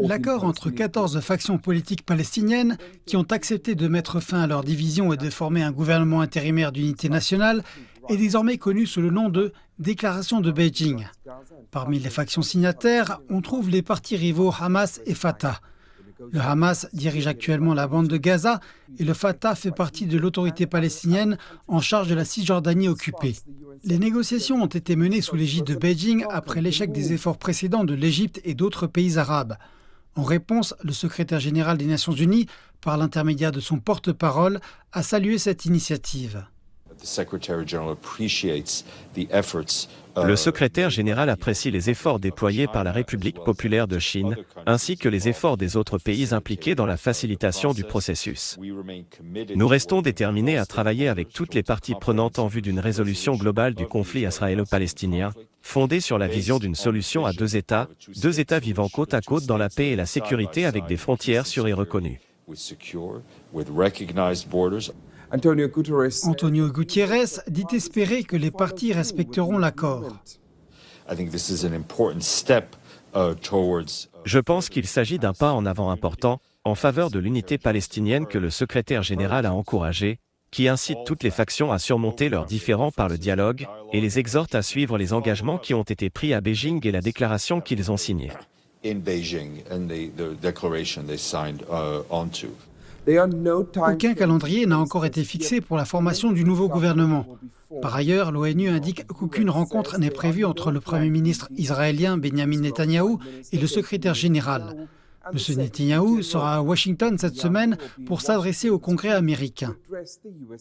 L'accord entre 14 factions politiques palestiniennes qui ont accepté de mettre fin à leur division et de former un gouvernement intérimaire d'unité nationale est désormais connu sous le nom de Déclaration de Beijing. Parmi les factions signataires, on trouve les partis rivaux Hamas et Fatah. Le Hamas dirige actuellement la bande de Gaza et le Fatah fait partie de l'autorité palestinienne en charge de la Cisjordanie occupée. Les négociations ont été menées sous l'égide de Beijing après l'échec des efforts précédents de l'Égypte et d'autres pays arabes. En réponse, le secrétaire général des Nations Unies, par l'intermédiaire de son porte-parole, a salué cette initiative. Le secrétaire général apprécie les efforts déployés par la République populaire de Chine, ainsi que les efforts des autres pays impliqués dans la facilitation du processus. Nous restons déterminés à travailler avec toutes les parties prenantes en vue d'une résolution globale du conflit israélo-palestinien, fondée sur la vision d'une solution à deux États vivant côte à côte dans la paix et la sécurité avec des frontières sûres et reconnues. Antonio Gutiérrez dit espérer que les parties respecteront l'accord. Je pense qu'il s'agit d'un pas en avant important en faveur de l'unité palestinienne que le secrétaire général a encouragé, qui incite toutes les factions à surmonter leurs différends par le dialogue et les exhorte à suivre les engagements qui ont été pris à Beijing et la déclaration qu'ils ont signée. Aucun calendrier n'a encore été fixé pour la formation du nouveau gouvernement. Par ailleurs, l'ONU indique qu'aucune rencontre n'est prévue entre le Premier ministre israélien Benjamin Netanyahou et le secrétaire général. M. Netanyahou sera à Washington cette semaine pour s'adresser au Congrès américain.